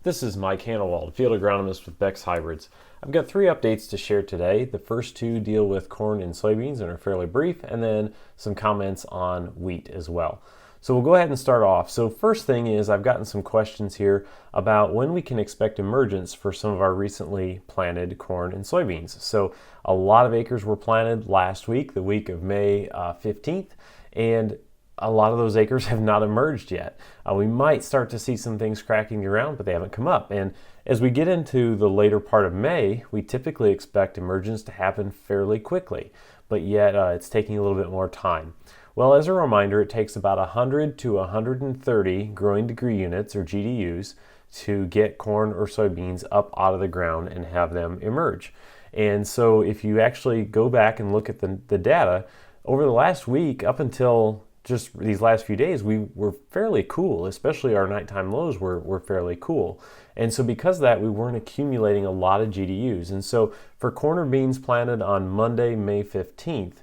This is Mike Hanelwald, field agronomist with Beck's Hybrids. I've got 3 updates to share today. The first 2 deal with corn and soybeans and are fairly brief, and then some comments on wheat as well. So we'll go ahead and start off. So first thing is I've gotten some questions here about when we can expect emergence for some of our recently planted corn and soybeans. So a lot of acres were planted last week, the week of May 15th, and a lot of those acres have not emerged yet. We might start to see some things cracking around, but they haven't come up. And as we get into the later part of May, we typically expect emergence to happen fairly quickly, but yet it's taking a little bit more time. Well, as a reminder, it takes about 100 to 130 growing degree units, or GDUs, to get corn or soybeans up out of the ground and have them emerge. And so if you actually go back and look at the data, over the last week, up until just these last few days, we were fairly cool, especially our nighttime lows were fairly cool. And so because of that, we weren't accumulating a lot of GDUs. And so for corn or beans planted on Monday, May 15th,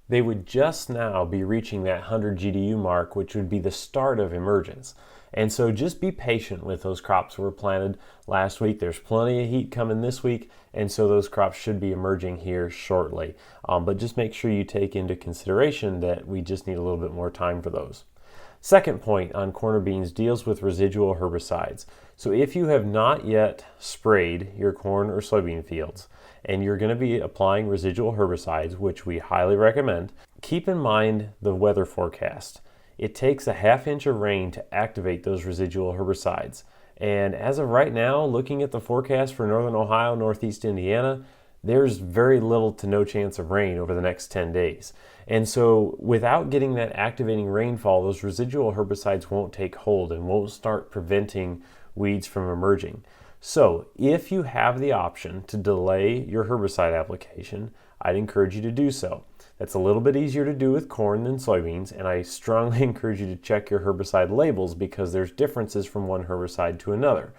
they would just now be reaching that 100 GDU mark, which would be the start of emergence. And so just be patient with those crops that were planted last week. There's plenty of heat coming this week, and so those crops should be emerging here shortly. But just make sure you take into consideration that we just need a little bit more time for those. Second point on corn or beans deals with residual herbicides. So if you have not yet sprayed your corn or soybean fields, and you're going to be applying residual herbicides, which we highly recommend, keep in mind the weather forecast. It takes a ½ inch of rain to activate those residual herbicides. And as of right now, looking at the forecast for northern Ohio, northeast Indiana, there's very little to no chance of rain over the next 10 days. And so without getting that activating rainfall, those residual herbicides won't take hold and won't start preventing weeds from emerging. So if you have the option to delay your herbicide application, I'd encourage you to do so. That's a little bit easier to do with corn than soybeans, and I strongly encourage you to check your herbicide labels because there's differences from one herbicide to another.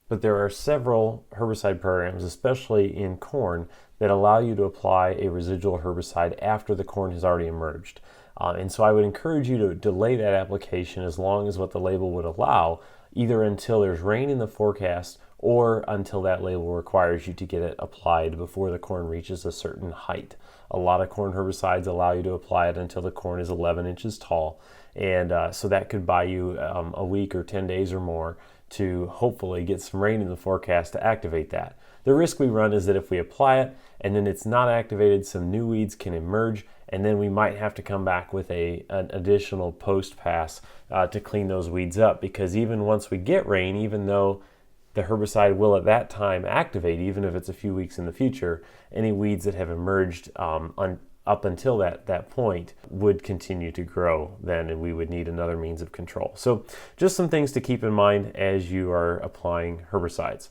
But there are several herbicide programs, especially in corn, that allow you to apply a residual herbicide after the corn has already emerged. And so I would encourage you to delay that application as long as what the label would allow, either until there's rain in the forecast or until that label requires you to get it applied before the corn reaches a certain height. A lot of corn herbicides allow you to apply it until the corn is 11 inches tall, and so that could buy you a week or 10 days or more to hopefully get some rain in the forecast to activate that. The risk we run is that if we apply it and then it's not activated, some new weeds can emerge, and then we might have to come back with an additional post pass to clean those weeds up, because even once we get rain, even though the herbicide will at that time activate, even if it's a few weeks in the future, any weeds that have emerged up until that point would continue to grow then, and we would need another means of control. So just some things to keep in mind as you are applying herbicides.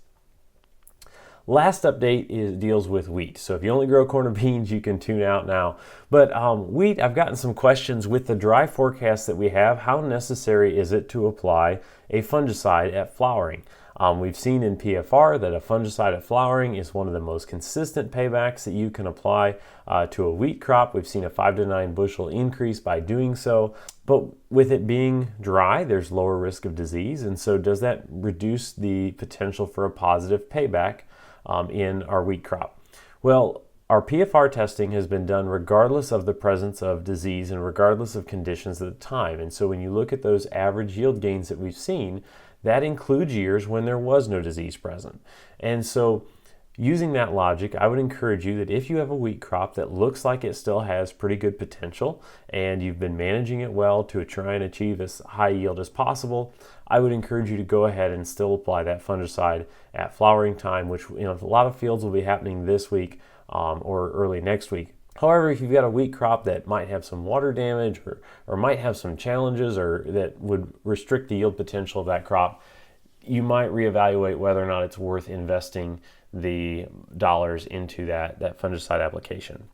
Last update deals with wheat. So if you only grow corn or beans, you can tune out now. But wheat, I've gotten some questions with the dry forecast that we have. How necessary is it to apply a fungicide at flowering? We've seen in PFR that a fungicide at flowering is one of the most consistent paybacks that you can apply to a wheat crop. We've seen a 5 to 9 bushel increase by doing so. But with it being dry, there's lower risk of disease. And so does that reduce the potential for a positive payback in our wheat crop? Well, our PFR testing has been done regardless of the presence of disease and regardless of conditions at the time. And so when you look at those average yield gains that we've seen, that includes years when there was no disease present. And so using that logic, I would encourage you that if you have a wheat crop that looks like it still has pretty good potential and you've been managing it well to try and achieve as high yield as possible, I would encourage you to go ahead and still apply that fungicide at flowering time, which a lot of fields will be happening this week or early next week. However, if you've got a wheat crop that might have some water damage or might have some challenges or that would restrict the yield potential of that crop, you might reevaluate whether or not it's worth investing the dollars into that fungicide application.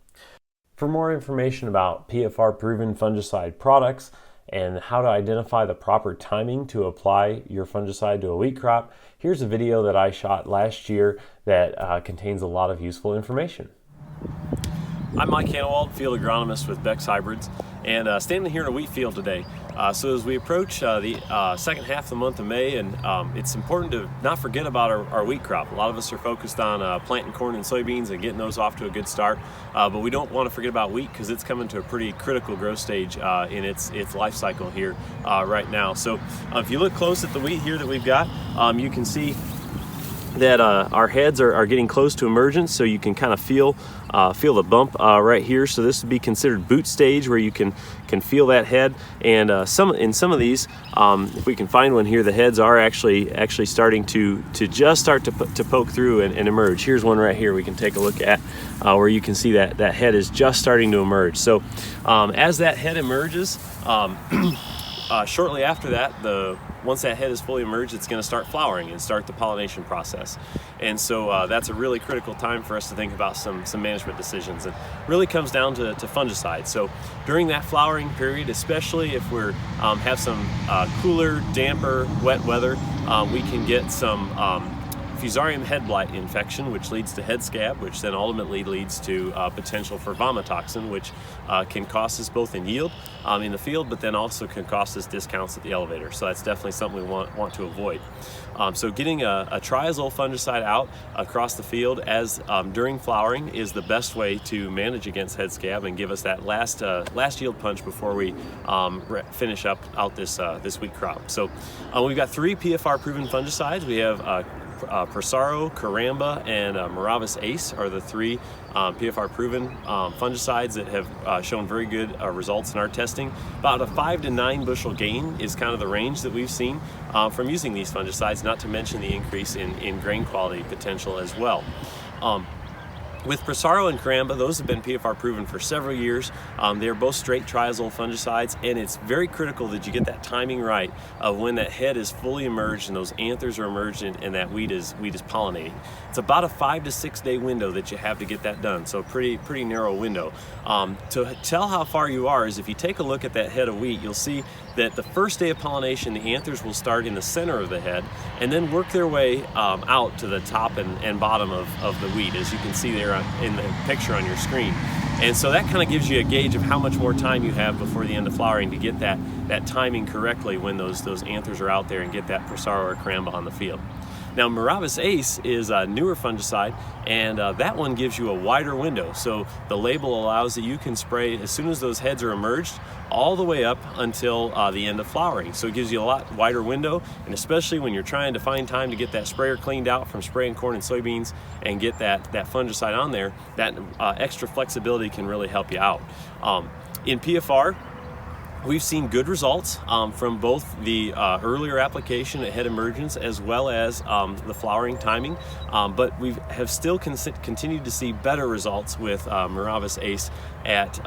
For more information about PFR proven fungicide products and how to identify the proper timing to apply your fungicide to a wheat crop, here's a video that I shot last year that contains a lot of useful information. I'm Mike Hanelwald, field agronomist with Beck's Hybrids, and standing here in a wheat field today. So as we approach the second half of the month of May, and it's important to not forget about our wheat crop. A lot of us are focused on planting corn and soybeans and getting those off to a good start, but we don't want to forget about wheat because it's coming to a pretty critical growth stage in its life cycle here right now. So if you look close at the wheat here that we've got, you can see that our heads are getting close to emergence, so you can kind of feel the bump right here. So this would be considered boot stage, where you can feel that head. And in some of these, if we can find one here, the heads are actually starting to just start to poke through and emerge. Here's one right here we can take a look at, where you can see that head is just starting to emerge. So as that head emerges, shortly after that, once that head is fully emerged, it's going to start flowering and start the pollination process. And so that's a really critical time for us to think about some management decisions. It really comes down to fungicide. So during that flowering period, especially if we have some cooler, damper, wet weather, we can get some Fusarium head blight infection, which leads to head scab, which then ultimately leads to potential for vomitoxin, which can cost us both in yield in the field, but then also can cost us discounts at the elevator. So that's definitely something we want to avoid. So getting a triazole fungicide out across the field as during flowering is the best way to manage against head scab and give us that last yield punch before we finish out this wheat crop. So we've got 3 PFR proven fungicides. We have Prosaro, Caramba, and Miravis Ace are the 3 PFR proven fungicides that have shown very good results in our testing. About a 5 to 9 bushel gain is kind of the range that we've seen from using these fungicides, not to mention the increase in grain quality potential as well. With Prosaro and Caramba, those have been PFR proven for several years. They're both straight triazole fungicides, and it's very critical that you get that timing right of when that head is fully emerged and those anthers are emerged and that wheat is pollinating. It's about a 5 to 6 day window that you have to get that done, so pretty narrow window. To tell how far you are is if you take a look at that head of wheat, you'll see that the first day of pollination, the anthers will start in the center of the head and then work their way out to the top and bottom of the wheat, as you can see there in the picture on your screen. And so that kind of gives you a gauge of how much more time you have before the end of flowering to get that timing correctly when those anthers are out there and get that Prosaro or Caramba on the field. Now, Miravis Ace is a newer fungicide, and that one gives you a wider window. So the label allows that you can spray as soon as those heads are emerged all the way up until the end of flowering. So it gives you a lot wider window, and especially when you're trying to find time to get that sprayer cleaned out from spraying corn and soybeans and get that fungicide on there, that extra flexibility can really help you out. In PFR, we've seen good results from both the earlier application at head emergence as well as the flowering timing, but we have still continued to see better results with Miravis Ace at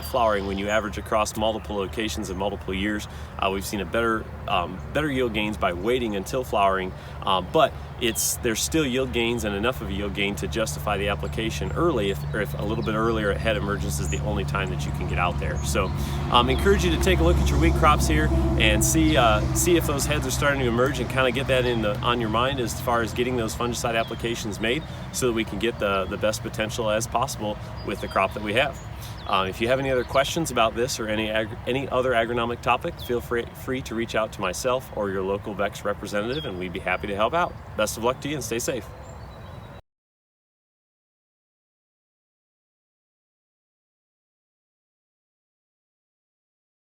flowering. When you average across multiple locations and multiple years, we've seen a better yield gains by waiting until flowering, but there's still yield gains and enough of a yield gain to justify the application early if a little bit earlier at head emergence is the only time that you can get out there. So encourage you to take a look at your wheat crops here and see if those heads are starting to emerge, and kind of get that on your mind as far as getting those fungicide applications made so that we can get the best potential as possible with the crop that we have. If you have any other questions about this or any other agronomic topic, feel free to reach out to myself or your local Beck's representative, and we'd be happy to help out. Best of luck to you and stay safe.